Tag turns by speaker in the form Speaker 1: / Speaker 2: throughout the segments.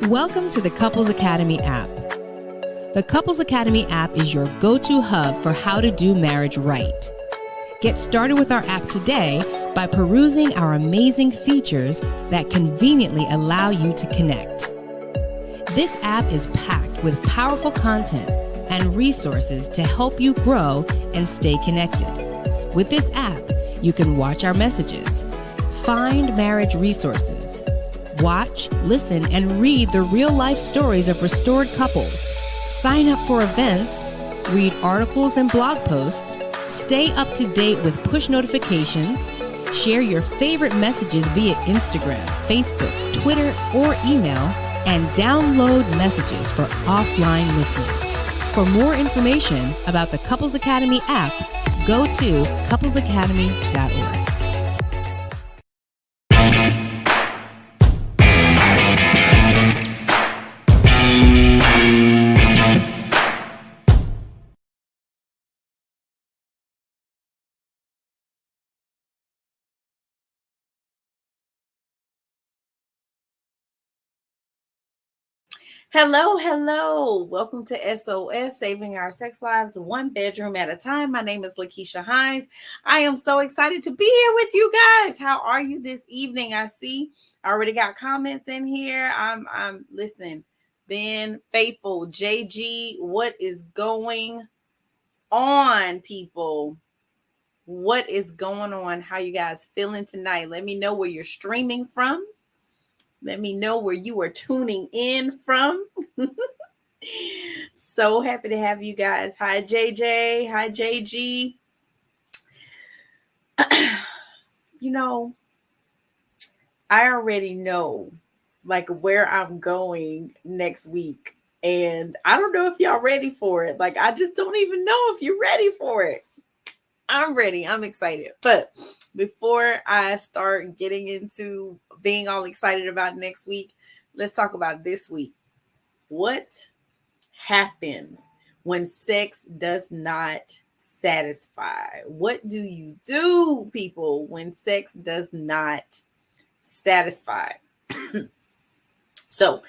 Speaker 1: Welcome to the Couples Academy app. The Couples Academy app is your go-to hub for how to do marriage right. Get started with our app today by perusing our amazing features that conveniently allow you to connect. This app is packed with powerful content and resources to help you grow and stay connected. With this app, you can watch our messages, find marriage resources, watch, listen, and read the real-life stories of restored couples, sign up for events, read articles and blog posts, stay up to date with push notifications, share your favorite messages via Instagram, Facebook, Twitter, or email, and download messages for offline listening. For more information about the Couples Academy app, go to couplesacademy.org.
Speaker 2: Hello. Welcome to SOS, Saving Our Sex Lives One Bedroom at a Time. My name is LaKeesha Hines. I am so excited to be here with you guys. How are you this evening? I see I already got comments in here. I'm listening. Ben, Faithful, JG, what is going on, people? What is going on? How you guys feeling tonight? Let me know where you're streaming from. Let me know where you are tuning in from. So happy to have you guys. Hi, JJ. Hi, JG. I already know where I'm going next week. And I don't know if y'all ready for it. I just don't even know if you're ready for it. I'm ready. I'm excited. But before I start getting into being all excited about next week, let's talk about this week. What happens when sex does not satisfy? What do you do, people, when sex does not satisfy? So,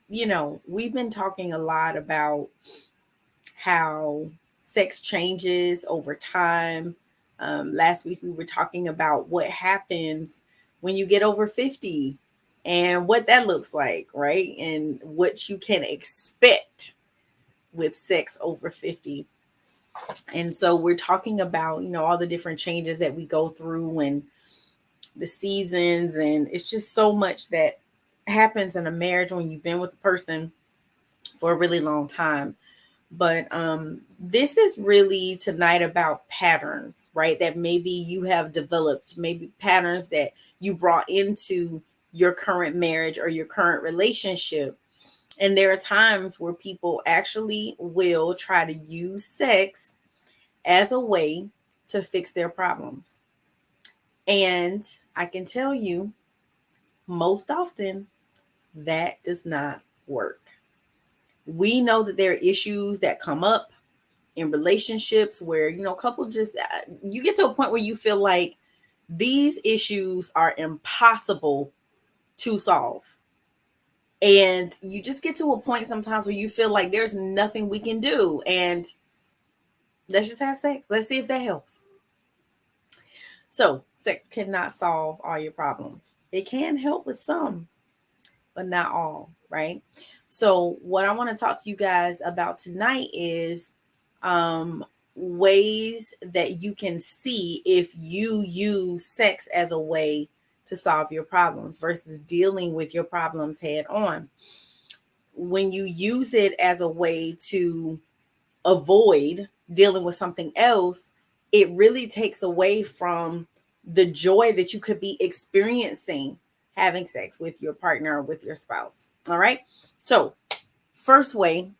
Speaker 2: we've been talking a lot about how sex changes over time. Last week, we were talking about what happens when you get over 50 and what that looks like, right? And what you can expect with sex over 50. And so we're talking about, all the different changes that we go through and the seasons. And it's just so much that happens in a marriage when you've been with a person for a really long time. But this is really tonight about patterns, right? That maybe you have developed, maybe patterns that you brought into your current marriage or your current relationship. And there are times where people actually will try to use sex as a way to fix their problems. And I can tell you, most often, that does not work. We know that there are issues that come up in relationships where, couple just, you get to a point where you feel like these issues are impossible to solve. And you just get to a point sometimes where you feel like there's nothing we can do. And let's just have sex. Let's see if that helps. So sex cannot solve all your problems. It can help with some, but not all, right? So what I want to talk to you guys about tonight is ways that you can see if you use sex as a way to solve your problems versus dealing with your problems head on. When you use it as a way to avoid dealing with something else, it really takes away from the joy that you could be experiencing having sex with your partner or with your spouse. All right. So first way,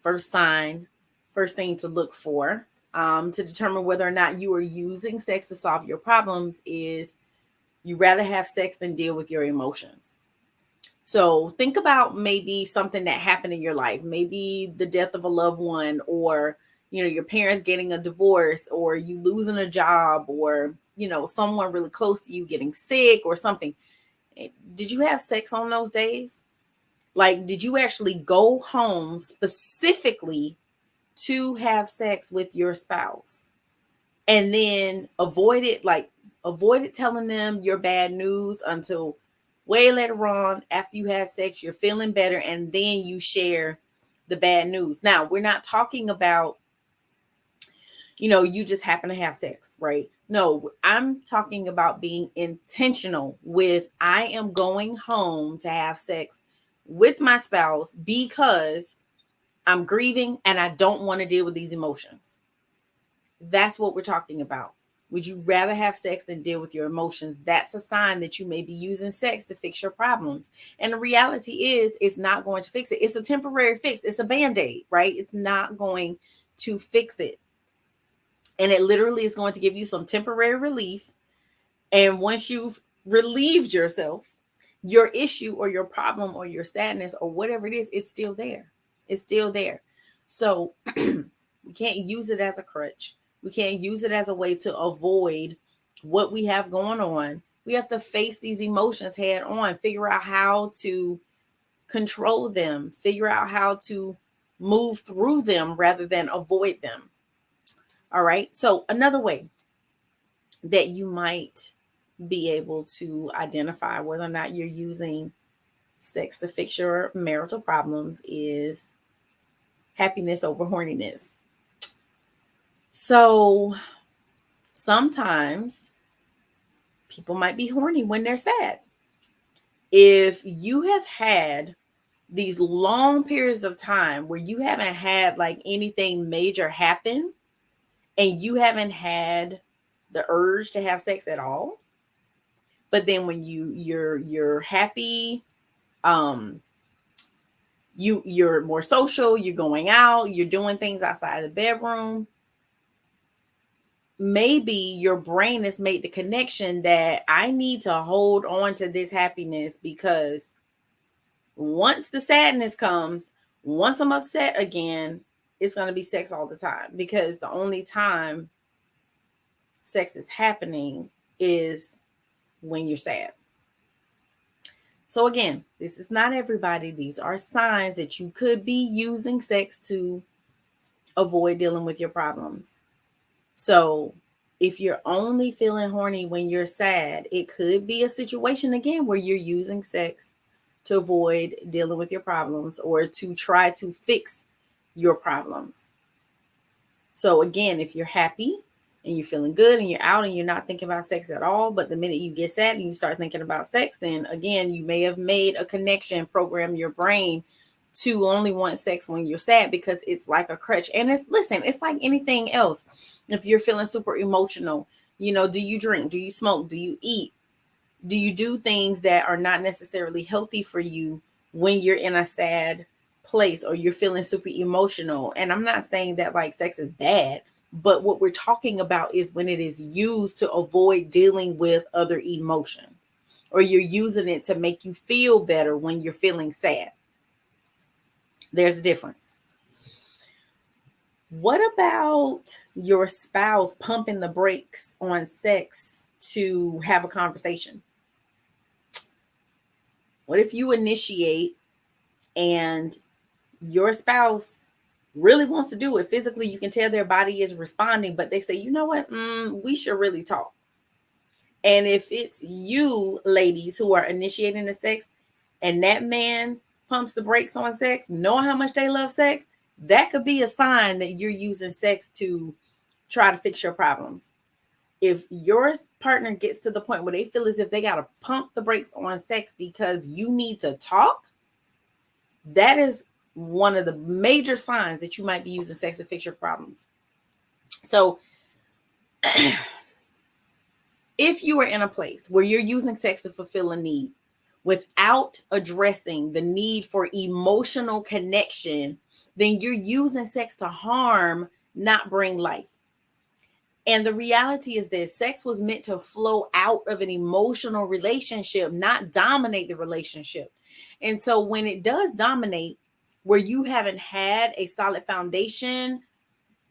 Speaker 2: first sign, first thing to look for to determine whether or not you are using sex to solve your problems is you rather have sex than deal with your emotions. So think about maybe something that happened in your life, maybe the death of a loved one, or, your parents getting a divorce, or you losing a job, or, someone really close to you getting sick or something. Did you have sex on those days? Like, did you actually go home specifically to have sex with your spouse? And then avoided telling them your bad news until way later on after you had sex, you're feeling better, and then you share the bad news. Now, we're not talking about, you just happen to have sex, right? No, I'm talking about being intentional with, I am going home to have sex with my spouse because I'm grieving and I don't want to deal with these emotions. That's what we're talking about. Would you rather have sex than deal with your emotions? That's a sign that you may be using sex to fix your problems. And the reality is, it's not going to fix it. It's a temporary fix. It's a band-aid, right? It's not going to fix it. And it literally is going to give you some temporary relief. And once you've relieved yourself, your issue or your problem or your sadness or whatever it is, it's still there. It's still there. So we can't use it as a crutch. We can't use it as a way to avoid what we have going on. We have to face these emotions head on, figure out how to control them, figure out how to move through them rather than avoid them. All right. So another way that you might be able to identify whether or not you're using sex to fix your marital problems is happiness over horniness. So sometimes people might be horny when they're sad. If you have had these long periods of time where you haven't had like anything major happen and you haven't had the urge to have sex at all, but then when you're happy, you're more social, you're going out, you're doing things outside the bedroom, maybe your brain has made the connection that I need to hold on to this happiness because once the sadness comes, once I'm upset again, it's going to be sex all the time, because the only time sex is happening is when you're sad. So again, this is not everybody. These are signs that you could be using sex to avoid dealing with your problems. So if you're only feeling horny when you're sad, it could be a situation again where you're using sex to avoid dealing with your problems or to try to fix your problems. So again, if you're happy and you're feeling good and you're out and you're not thinking about sex at all, but the minute you get sad and you start thinking about sex, then again, you may have made a connection, program your brain to only want sex when you're sad because it's like a crutch. And it's like anything else. If you're feeling super emotional, do you drink? Do you smoke? Do you eat? Do you do things that are not necessarily healthy for you when you're in a sad place or you're feeling super emotional? And I'm not saying that like sex is bad, but what we're talking about is when it is used to avoid dealing with other emotions, or you're using it to make you feel better when you're feeling sad. There's a difference. What about your spouse pumping the brakes on sex to have a conversation? What if you initiate and your spouse really wants to do it physically? You can tell their body is responding, but they say, you know what? We should really talk. And if it's you, ladies, who are initiating the sex and that man pumps the brakes on sex, knowing how much they love sex, that could be a sign that you're using sex to try to fix your problems. If your partner gets to the point where they feel as if they got to pump the brakes on sex because you need to talk, that is one of the major signs that you might be using sex to fix your problems. So if you are in a place where you're using sex to fulfill a need without addressing the need for emotional connection, then you're using sex to harm, not bring life. And the reality is this: sex was meant to flow out of an emotional relationship, not dominate the relationship. And so when it does dominate, where you haven't had a solid foundation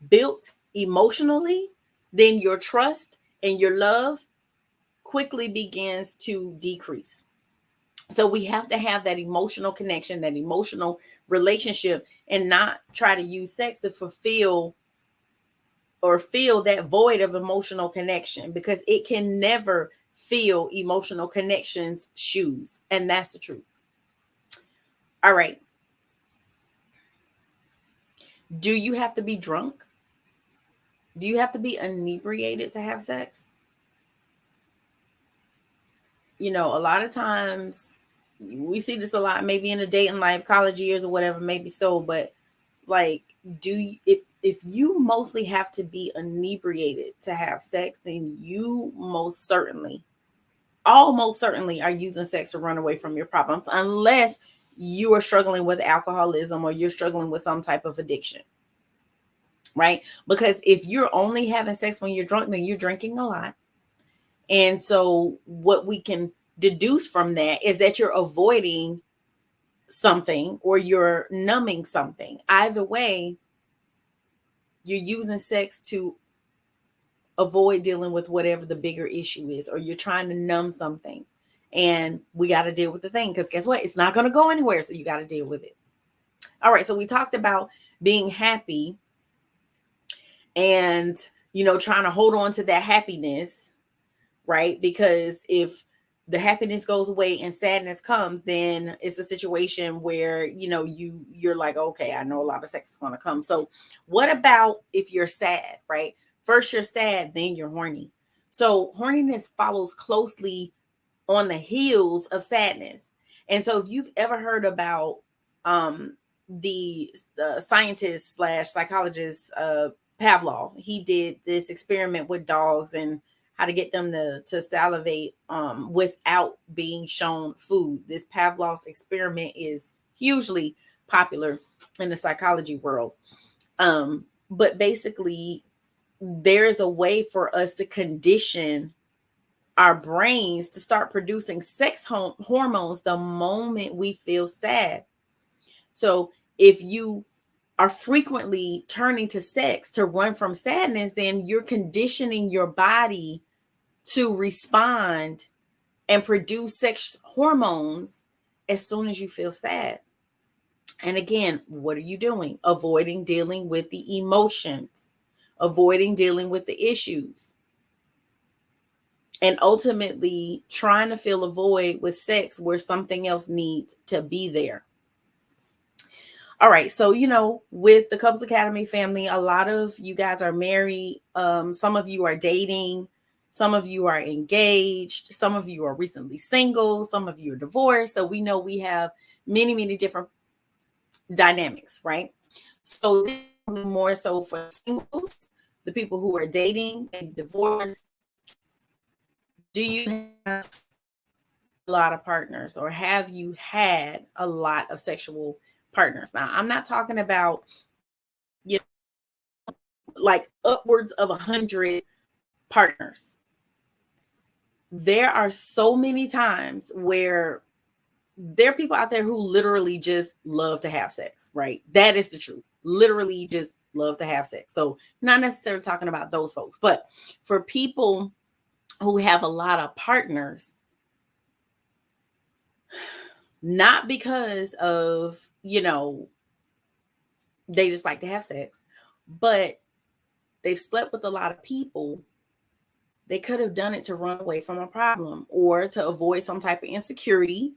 Speaker 2: built emotionally, then your trust and your love quickly begins to decrease. So we have to have that emotional connection, that emotional relationship, and not try to use sex to fulfill or fill that void of emotional connection, because it can never fill emotional connection's shoes. And that's the truth. All right. Do you have to be drunk? Do you have to be inebriated to have sex? A lot of times we see this a lot, maybe in the dating life, college years or whatever, maybe so, but like, if you mostly have to be inebriated to have sex, then you almost certainly are using sex to run away from your problems, unless you are struggling with alcoholism or you're struggling with some type of addiction, right? Because if you're only having sex when you're drunk, then you're drinking a lot. And so what we can deduce from that is that you're avoiding something or you're numbing something. Either way, you're using sex to avoid dealing with whatever the bigger issue is, or you're trying to numb something. And we got to deal with the thing, because guess what? It's not going to go anywhere. So you got to deal with it. All right. So we talked about being happy and, trying to hold on to that happiness, right? Because if the happiness goes away and sadness comes, then it's a situation where, you're like, okay, I know a lot of sex is going to come. So what about if you're sad, right? First you're sad, then you're horny. So horniness follows closely on the heels of sadness. And so if you've ever heard about the scientist slash psychologist Pavlov, he did this experiment with dogs and how to get them to salivate without being shown food. This Pavlov's experiment is hugely popular in the psychology world. But basically, there is a way for us to condition our brains to start producing sex hormones the moment we feel sad. So if you are frequently turning to sex to run from sadness, then you're conditioning your body to respond and produce sex hormones as soon as you feel sad. And again, what are you doing? Avoiding dealing with the emotions, avoiding dealing with the issues, and ultimately trying to fill a void with sex where something else needs to be there. All right. So, with the Couples Academy family, a lot of you guys are married. Some of you are dating. Some of you are engaged. Some of you are recently single. Some of you are divorced. So we know we have many, many different dynamics, right? So this is more so for singles, the people who are dating and divorced. Do you have a lot of partners, or have you had a lot of sexual partners? Now, I'm not talking about, like upwards of 100 partners. There are so many times where there are people out there who literally just love to have sex, right? That is the truth. Literally just love to have sex. So not necessarily talking about those folks, but for people who have a lot of partners, not because of, they just like to have sex, but they've slept with a lot of people. They could have done it to run away from a problem, or to avoid some type of insecurity,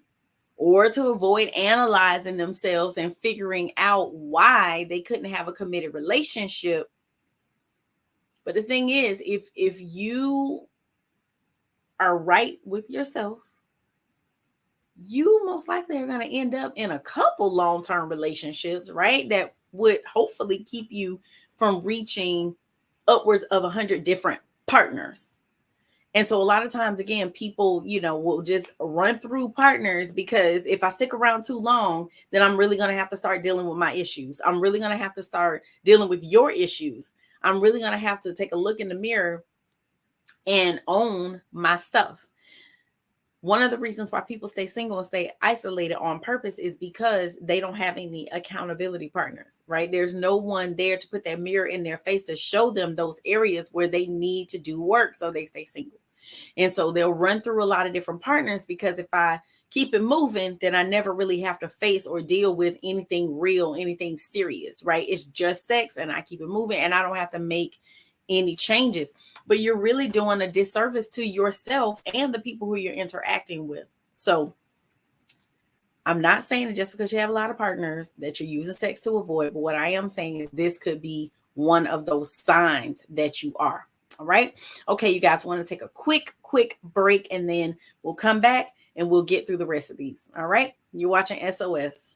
Speaker 2: or to avoid analyzing themselves and figuring out why they couldn't have a committed relationship. But the thing is, if you are right with yourself, you most likely are going to end up in a couple long-term relationships, right? That would hopefully keep you from reaching upwards of 100 different partners. And so a lot of times, again, people, will just run through partners, because if I stick around too long, then I'm really going to have to start dealing with my issues. I'm really going to have to start dealing with your issues. I'm really going to have to take a look in the mirror and own my stuff. One of the reasons why people stay single and stay isolated on purpose is because they don't have any accountability partners, right? There's no one there to put that mirror in their face to show them those areas where they need to do work. So they stay single. And so they'll run through a lot of different partners, because if I keep it moving, then I never really have to face or deal with anything real, anything serious, right? It's just sex and I keep it moving and I don't have to make any changes. But you're really doing a disservice to yourself and the people who you're interacting with. So I'm not saying that just because you have a lot of partners that you're using sex to avoid, but what I am saying is this could be one of those signs that you are. All right. Okay, you guys want to take a quick break and then we'll come back and we'll get through the rest of these. All right. You're watching SOS.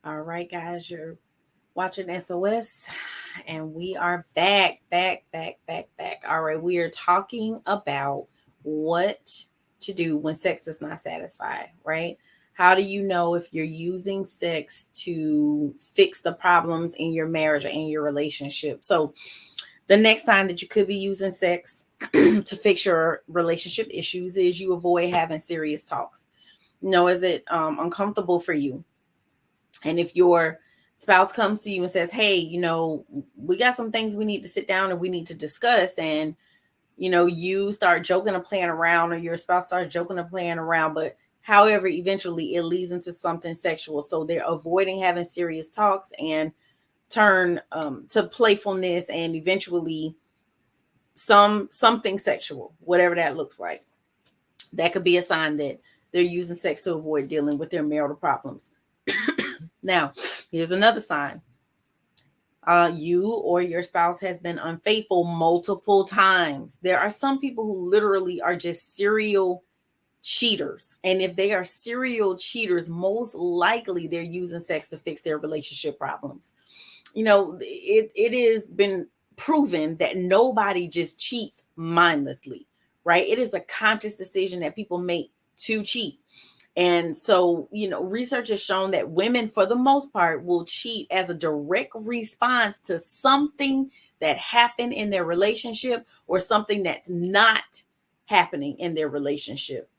Speaker 2: All right, guys, you're watching SOS and we are back. All right, we are talking about what to do when sex does not satisfy, right? How do you know if you're using sex to fix the problems in your marriage or in your relationship? So, the next time that you could be using sex to fix your relationship issues is you avoid having serious talks. Is it uncomfortable for you? And if your spouse comes to you and says, hey, we got some things we need to sit down and we need to discuss, and you start joking and playing around, or your spouse starts joking and playing around, but however, eventually it leads into something sexual. So they're avoiding having serious talks and turn to playfulness and eventually something sexual, whatever that looks like. That could be a sign that they're using sex to avoid dealing with their marital problems. Now, here's another sign. You or your spouse has been unfaithful multiple times. There are some people who literally are just serial cheaters. And if they are serial cheaters, most likely they're using sex to fix their relationship problems. It has been proven that nobody just cheats mindlessly, right? It is a conscious decision that people make to cheat. And so, research has shown that women, for the most part, will cheat as a direct response to something that happened in their relationship or something that's not happening in their relationship.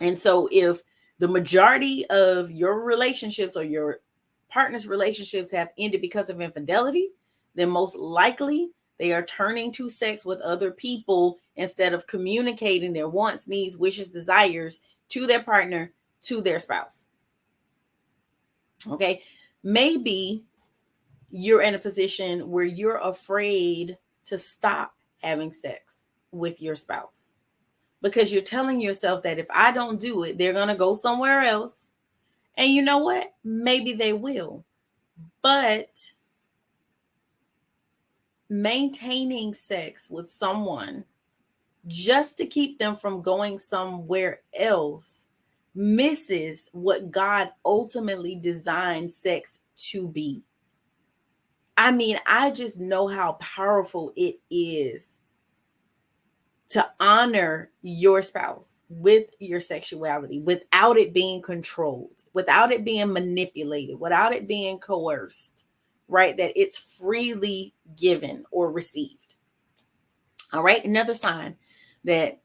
Speaker 2: And so if the majority of your relationships or your partner's relationships have ended because of infidelity, then most likely they are turning to sex with other people instead of communicating their wants, needs, wishes, desires to their partner, to their spouse. Okay. Maybe you're in a position where you're afraid to stop having sex with your spouse because you're telling yourself that if I don't do it, they're going to go somewhere else. And you know what? Maybe they will. But maintaining sex with someone just to keep them from going somewhere else misses what God ultimately designed sex to be. I mean, I just know how powerful it is to honor your spouse with your sexuality without it being controlled, without it being manipulated, without it being coerced, right? That it's freely given or received. All right. Another sign that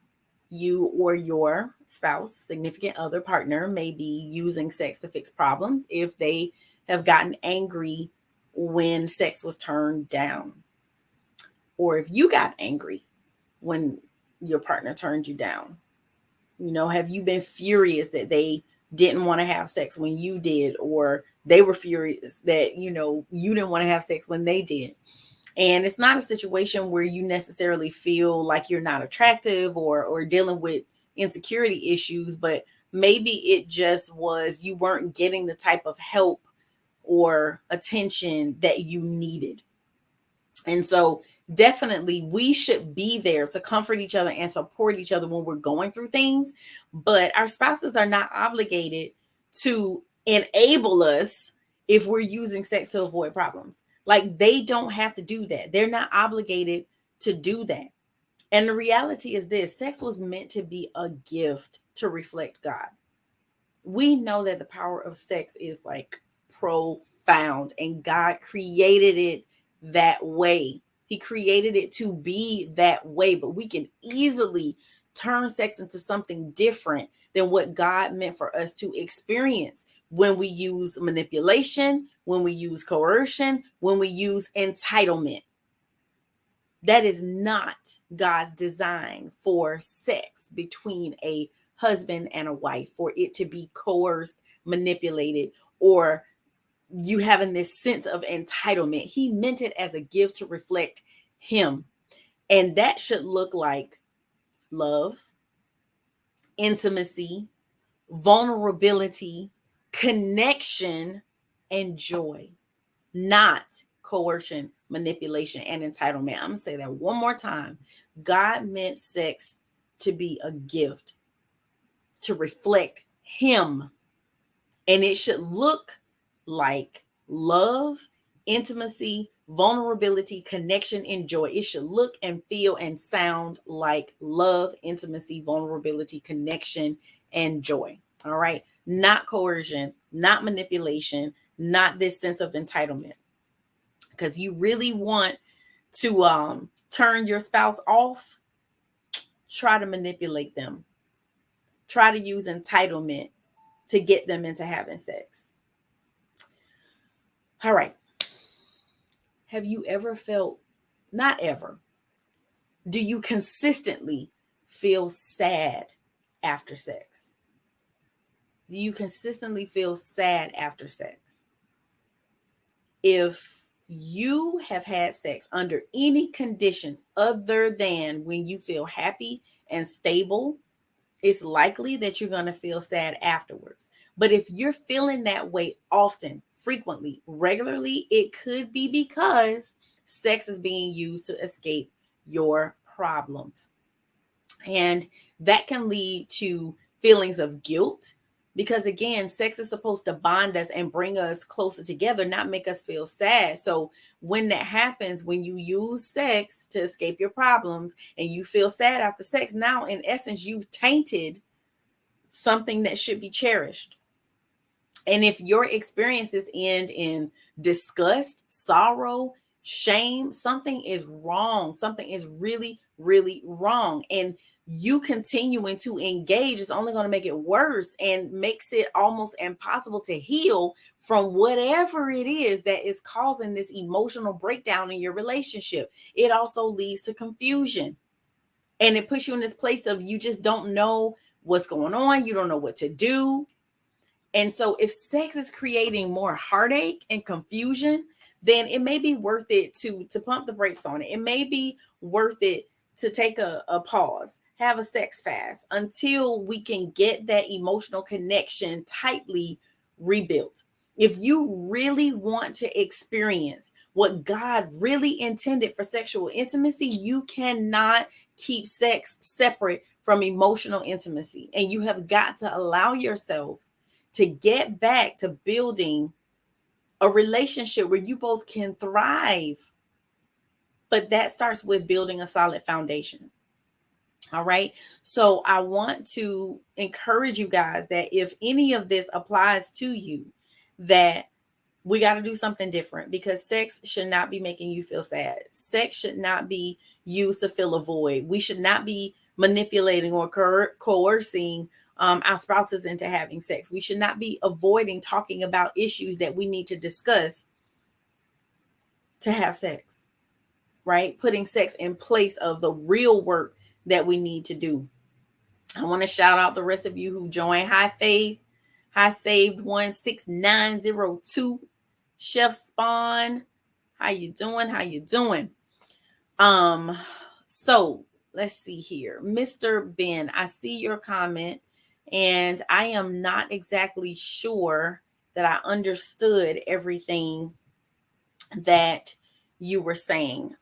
Speaker 2: you or your spouse, significant other, partner may be using sex to fix problems if they have gotten angry when sex was turned down, or if you got angry when your partner turned you down. You know, have you been furious that they didn't want to have sex when you did, or they were furious that, you didn't want to have sex when they did? And it's not a situation where you necessarily feel like you're not attractive or dealing with insecurity issues, but maybe it just was you weren't getting the type of help or attention that you needed. And so definitely we should be there to comfort each other and support each other when we're going through things. But our spouses are not obligated to enable us if we're using sex to avoid problems. Like, they don't have to do that. They're not obligated to do that. And the reality is this: sex was meant to be a gift to reflect God. We know that the power of sex is like profound, and God created it that way. He created it to be that way, but we can easily turn sex into something different than what God meant for us to experience when we use manipulation, when we use coercion, when we use entitlement. That is not God's design for sex between a husband and a wife, for it to be coerced, manipulated, or you having this sense of entitlement. He meant it as a gift to reflect Him. And that should look like love, intimacy, vulnerability, connection, and joy, not coercion, manipulation, and entitlement. I'm going to say that one more time. God meant sex to be a gift, to reflect Him. And it should look like love, intimacy, vulnerability, connection, and joy. It should look and feel and sound like love, intimacy, vulnerability, connection, and joy. All right. Not coercion, not manipulation, not this sense of entitlement. Because you really want to turn your spouse off, try to manipulate them. Try to use entitlement to get them into having sex. All right. Have you ever felt, not ever, do you consistently feel sad after sex? Do you consistently feel sad after sex? If you have had sex under any conditions other than when you feel happy and stable, it's likely that you're going to feel sad afterwards. But if you're feeling that way often, frequently, regularly, it could be because sex is being used to escape your problems. And that can lead to feelings of guilt, because again, sex is supposed to bond us and bring us closer together, not make us feel sad. So when that happens, when you use sex to escape your problems and you feel sad after sex, now in essence, you've tainted something that should be cherished. And if your experiences end in disgust, sorrow, shame, something is wrong. Something is really, really wrong. And you continuing to engage is only going to make it worse and makes it almost impossible to heal from whatever it is that is causing this emotional breakdown in your relationship. It also leads to confusion. And it puts you in this place of you just don't know what's going on. You don't know what to do. And so if sex is creating more heartache and confusion, then it may be worth it to pump the brakes on it. It may be worth it to take a pause, have a sex fast until we can get that emotional connection tightly rebuilt. If you really want to experience what God really intended for sexual intimacy, you cannot keep sex separate from emotional intimacy. And you have got to allow yourself to get back to building a relationship where you both can thrive. But that starts with building a solid foundation. All right. So I want to encourage you guys that if any of this applies to you, that we got to do something different, because sex should not be making you feel sad. Sex should not be used to fill a void. We should not be manipulating or coercing our spouses into having sex. We should not be avoiding talking about issues that we need to discuss to have sex, right? Putting sex in place of the real work that we need to do. I want to shout out the rest of you who joined. High Faith, High Saved 16902, Chef Spawn. How you doing? How you doing? So let's see here. Mr. Ben, I see your comment, and I am not exactly sure that I understood everything that you were saying.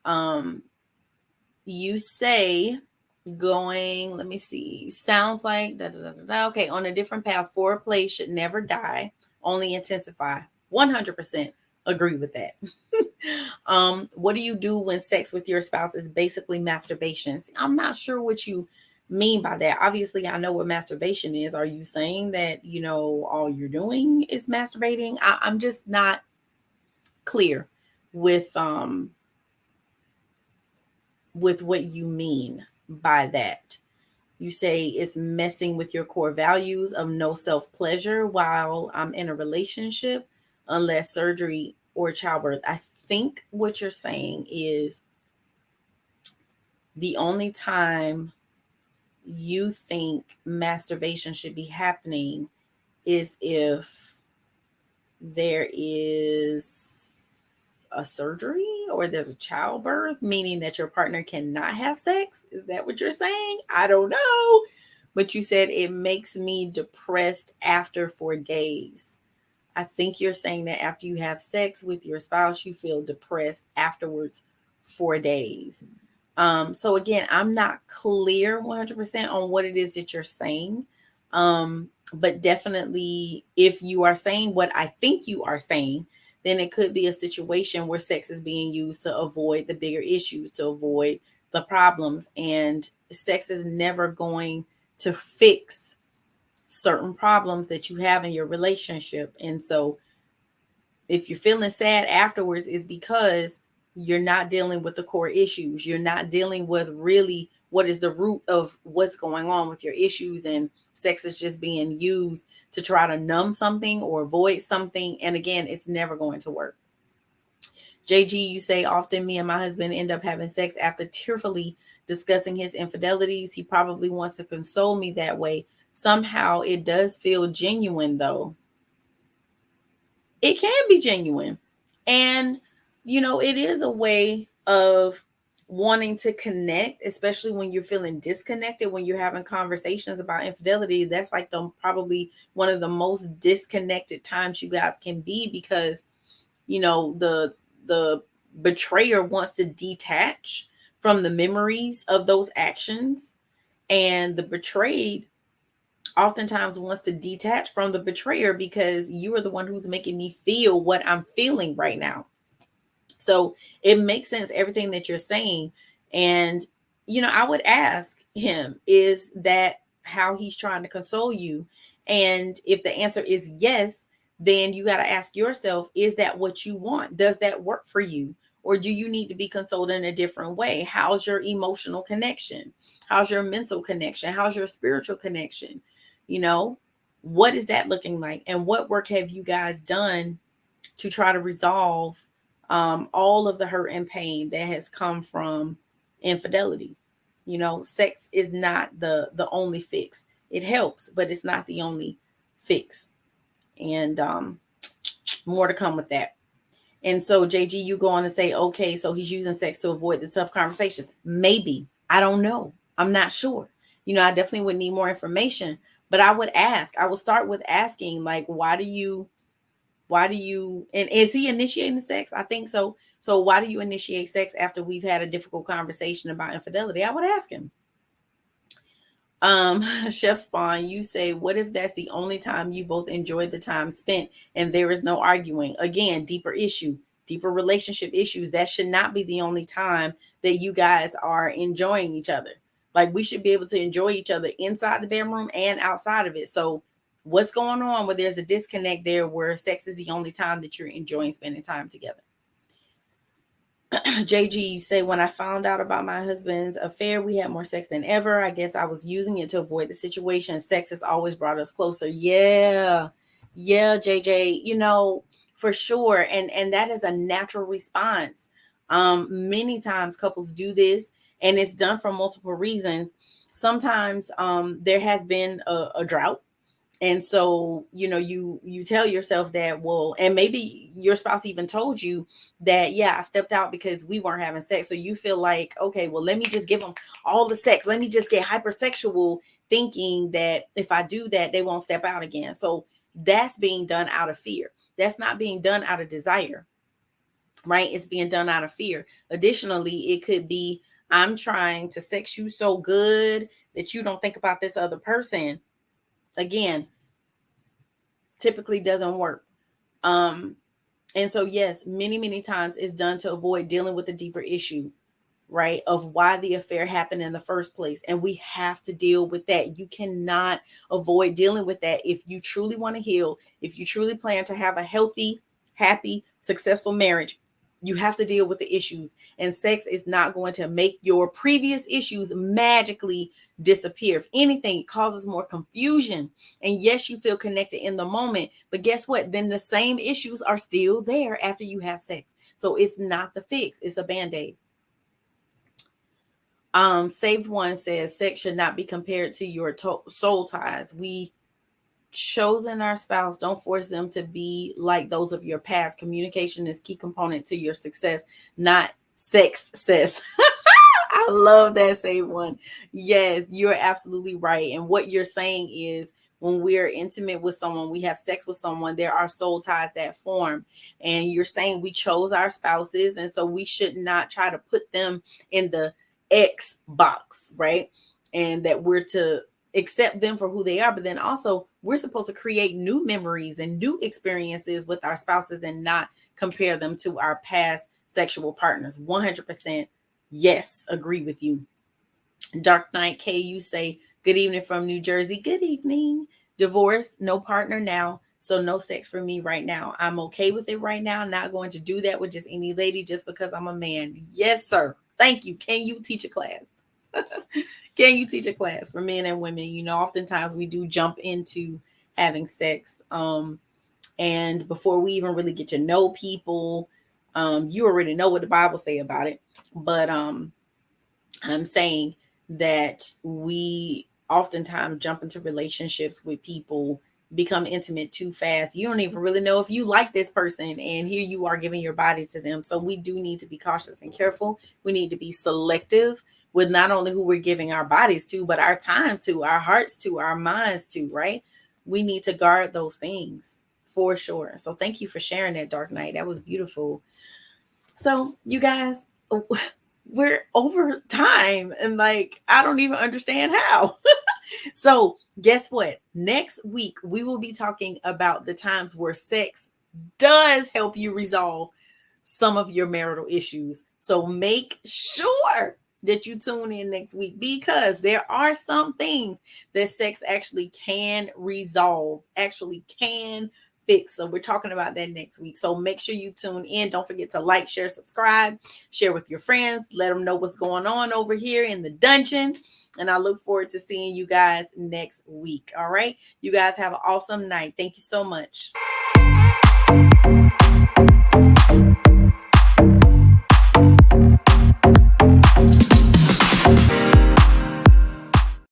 Speaker 2: You say going, let me see, sounds like okay, on a different path. Foreplay should never die, only intensify. 100% agree with that. What do you do when sex with your spouse is basically masturbation? I'm not sure what you mean by that. Obviously, I know what masturbation is. Are you saying that, all you're doing is masturbating? I'm just not clear with what you mean by that. You say it's messing with your core values of no self-pleasure while I'm in a relationship, unless surgery or childbirth. I think what you're saying is the only time you think masturbation should be happening is if there is a surgery or there's a childbirth, meaning that your partner cannot have sex. Is that what you're saying? I don't know. But you said it makes me depressed after 4 days. I think you're saying that after you have sex with your spouse, you feel depressed afterwards 4 days. So again, I'm not clear 100% on what it is that you're saying. But definitely, if you are saying what I think you are saying, then it could be a situation where sex is being used to avoid the bigger issues, to avoid the problems. And sex is never going to fix certain problems that you have in your relationship. And so if you're feeling sad afterwards, is because you're not dealing with the core issues. You're not dealing with really what is the root of what's going on with your issues, and sex is just being used to try to numb something or avoid something. And again, it's never going to work. JG, you say often me and my husband end up having sex after tearfully discussing his infidelities. He probably wants to console me that way. Somehow it does feel genuine though. It can be genuine. And, it is a way of wanting to connect, especially when you're feeling disconnected, when you're having conversations about infidelity. That's like probably one of the most disconnected times you guys can be, because, the betrayer wants to detach from the memories of those actions, and the betrayed oftentimes wants to detach from the betrayer because you are the one who's making me feel what I'm feeling right now. So it makes sense, everything that you're saying. And, I would ask him, is that how he's trying to console you? And if the answer is yes, then you got to ask yourself, is that what you want? Does that work for you? Or do you need to be consoled in a different way? How's your emotional connection? How's your mental connection? How's your spiritual connection? What is that looking like? And what work have you guys done to try to resolve all of the hurt and pain that has come from infidelity? Sex is not the only fix. It helps, but it's not the only fix. And more to come with that. And so JG, you go on to say, okay, so he's using sex to avoid the tough conversations. Maybe. I don't know. I'm not sure. I definitely would need more information, but I would start with asking, like, why do you, and is he initiating sex? I think so. So why do you initiate sex after we've had a difficult conversation about infidelity? I would ask him. Chef Spawn, you say, what if that's the only time you both enjoy the time spent and there is no arguing? Again, deeper issue, deeper relationship issues. That should not be the only time that you guys are enjoying each other. Like, we should be able to enjoy each other inside the bedroom and outside of it. So what's going on where there's a disconnect there where sex is the only time that you're enjoying spending time together? JG, you say, when I found out about my husband's affair, we had more sex than ever. I guess I was using it to avoid the situation. Sex has always brought us closer. Yeah. Yeah, JJ, for sure. And that is a natural response. Many times couples do this, and it's done for multiple reasons. Sometimes there has been a drought, and so you tell yourself that, well, and maybe your spouse even told you that, yeah, I stepped out because we weren't having sex. So you feel like, okay, well, let me just give them all the sex, let me just get hypersexual, thinking that if I do that, they won't step out again. So that's being done out of fear. That's not being done out of desire, right? It's being done out of fear. Additionally, it could be, I'm trying to sex you so good that you don't think about this other person. Again, typically doesn't work. And so, yes, many times it's done to avoid dealing with the deeper issue, right, of why the affair happened in the first place. And we have to deal with that. You cannot avoid dealing with that if you truly want to heal, if you truly plan to have a healthy, happy, successful marriage. You have to deal with the issues, and sex is not going to make your previous issues magically disappear. If anything, it causes more confusion. And yes, you feel connected in the moment, but guess what? Then the same issues are still there after you have sex. So it's not the fix, it's a band-aid. Saved One says, sex should not be compared to your soul ties. We chosen our spouse, don't force them to be like those of your past. Communication is key component to your success, not sex cess. I love that, Saved One. Yes, you're absolutely right. And what you're saying is, when we're intimate with someone, we have sex with someone, there are soul ties that form. And you're saying we chose our spouses, and so we should not try to put them in the X box, right? And that we're to accept them for who they are, but then also we're supposed to create new memories and new experiences with our spouses and not compare them to our past sexual partners. 100%. Yes, agree with you. Dark Knight K, you say, good evening from New Jersey. Good evening. Divorced, no partner now, so no sex for me right now. I'm okay with it right now. Not going to do that with just any lady just because I'm a man. Yes, sir. Thank you. Can you teach a class? Can you teach a class for men and women? Oftentimes we do jump into having sex. And before we even really get to know people, you already know what the Bible say about it. But I'm saying that we oftentimes jump into relationships with people, become intimate too fast. You don't even really know if you like this person, and here you are giving your body to them. So we do need to be cautious and careful. We need to be selective with not only who we're giving our bodies to, but our time to, our hearts to, our minds to, right? We need to guard those things for sure. So thank you for sharing that, Dark Knight. That was beautiful. So you guys, we're over time, and I don't even understand how. So guess what? Next week, we will be talking about the times where sex does help you resolve some of your marital issues. So make sure that you tune in next week, because there are some things that sex actually can resolve, actually can fix. So we're talking about that next week. So make sure you tune in. Don't forget to like, share, subscribe, share with your friends. Let them know what's going on over here in the dungeon. And I look forward to seeing you guys next week. All right. You guys have an awesome night. Thank you so much.